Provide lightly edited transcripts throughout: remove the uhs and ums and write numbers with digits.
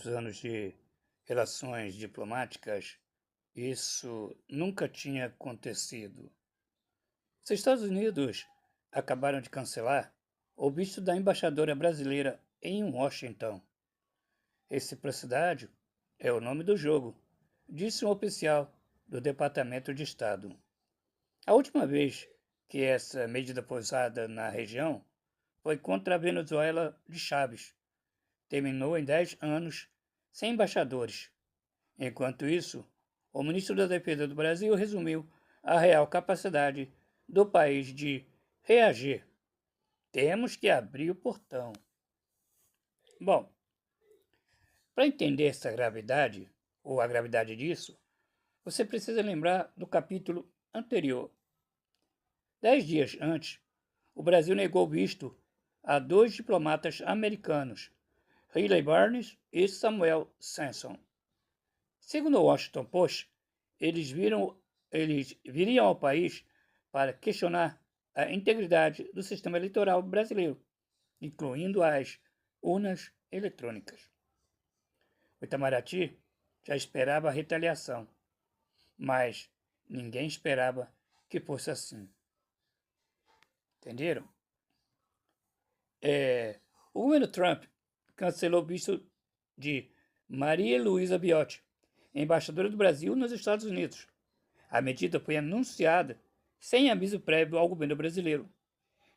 Anos de relações diplomáticas, isso nunca tinha acontecido. Os Estados Unidos acabaram de cancelar o visto da embaixadora brasileira em Washington. Reciprocidade é o nome do jogo, disse um oficial do Departamento de Estado. A última vez que essa medida foi usada na região foi contra a Venezuela de Chávez. Terminou em 10 anos sem embaixadores. Enquanto isso, o ministro da Defesa do Brasil resumiu a real capacidade do país de reagir. Temos que abrir o portão. Bom, para entender essa gravidade, ou a gravidade disso, você precisa lembrar do capítulo anterior. 10 dias antes, o Brasil negou visto a dois diplomatas americanos, Riley Barnes e Samuel Sanson. Segundo o Washington Post, eles viriam ao país para questionar a integridade do sistema eleitoral brasileiro, incluindo as urnas eletrônicas. O Itamaraty já esperava a retaliação, mas ninguém esperava que fosse assim. Entenderam? O governo Trump cancelou o visto de Maria Luísa Biotti, embaixadora do Brasil nos Estados Unidos. A medida foi anunciada sem aviso prévio ao governo brasileiro.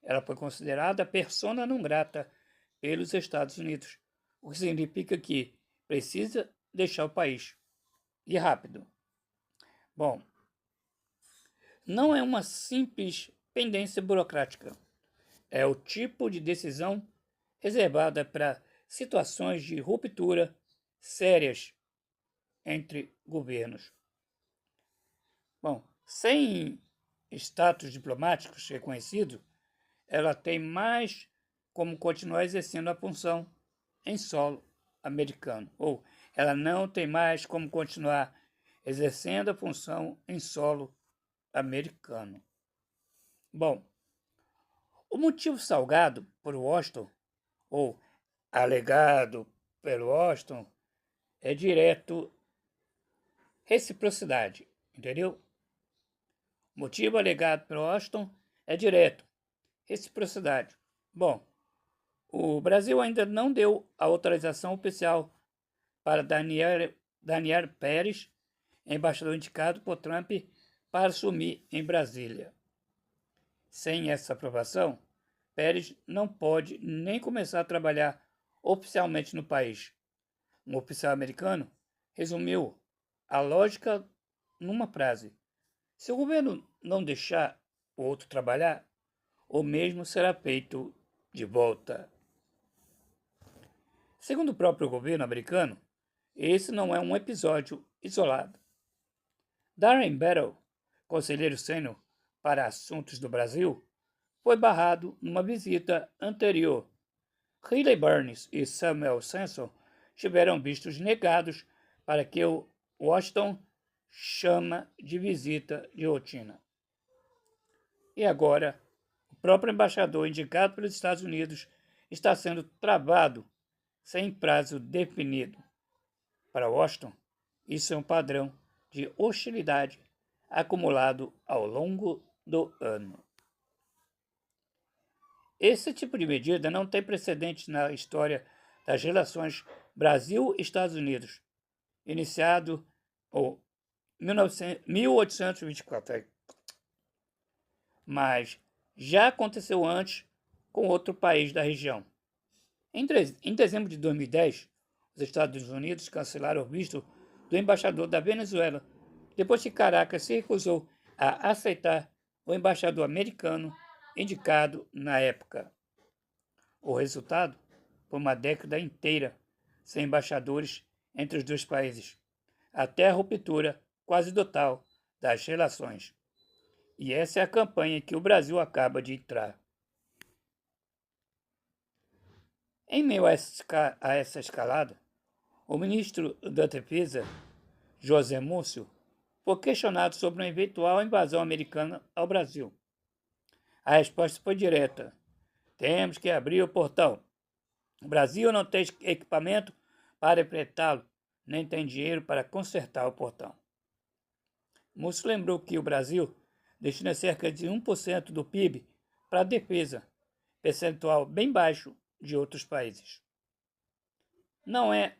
Ela foi considerada persona non grata pelos Estados Unidos, o que significa que precisa deixar o país. E rápido. Bom, não é uma simples pendência burocrática. É o tipo de decisão reservada para situações de ruptura sérias entre governos. Bom, sem status diplomáticos reconhecido, ela tem mais como continuar exercendo a função em solo americano, ou ela não tem mais como continuar exercendo a função em solo americano. Bom, o motivo salgado por Washington, ou alegado pelo Washington, é direto reciprocidade, entendeu? O motivo alegado pelo Washington é direto reciprocidade. Bom, o Brasil ainda não deu a autorização oficial para Daniel Pérez, embaixador indicado por Trump, para assumir em Brasília. Sem essa aprovação, Pérez não pode nem começar a trabalhar oficialmente no país. Um oficial americano resumiu a lógica numa frase: se o governo não deixar o outro trabalhar, o mesmo será feito de volta. Segundo o próprio governo americano, esse não é um episódio isolado. Darren Battle, conselheiro sênior para assuntos do Brasil, foi barrado numa visita anterior. Riley Barnes e Samuel Sanson tiveram vistos negados para que o Washington chama de visita de rotina. E agora, o próprio embaixador indicado pelos Estados Unidos está sendo travado sem prazo definido. Para Washington, isso é um padrão de hostilidade acumulado ao longo do ano. Esse tipo de medida não tem precedente na história das relações Brasil-Estados Unidos, iniciado em 1824, mas já aconteceu antes com outro país da região. Em dezembro de 2010, os Estados Unidos cancelaram o visto do embaixador da Venezuela, depois que Caracas se recusou a aceitar o embaixador americano indicado na época. O resultado foi uma década inteira sem embaixadores entre os dois países, até a ruptura quase total das relações. E essa é a campanha que o Brasil acaba de entrar. Em meio a essa escalada, o ministro da Defesa, José Múcio, foi questionado sobre uma eventual invasão americana ao Brasil. A resposta foi direta: temos que abrir o portão. O Brasil não tem equipamento para empretá-lo, nem tem dinheiro para consertar o portão. Múcio lembrou que o Brasil destina cerca de 1% do PIB para a defesa, percentual bem baixo de outros países. Não é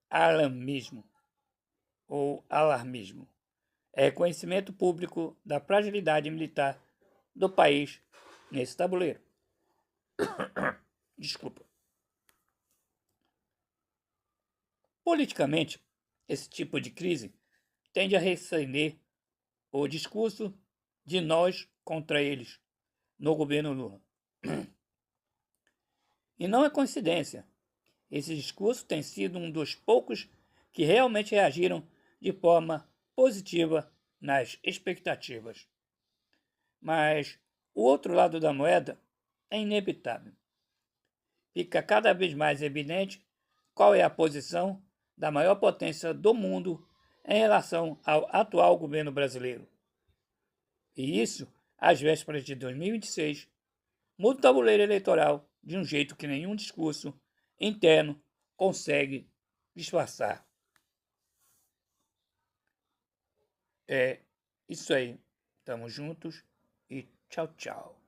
alarmismo ou alarmismo, é reconhecimento público da fragilidade militar do país nesse tabuleiro. Desculpa. Politicamente, esse tipo de crise tende a reacender o discurso de nós contra eles no governo Lula. E não é coincidência. Esse discurso tem sido um dos poucos que realmente reagiram de forma positiva nas expectativas. Mas o outro lado da moeda é inevitável. Fica cada vez mais evidente qual é a posição da maior potência do mundo em relação ao atual governo brasileiro. E isso, às vésperas de 2026, muda o tabuleiro eleitoral de um jeito que nenhum discurso interno consegue disfarçar. É isso aí. Tamo juntos e tchau, tchau.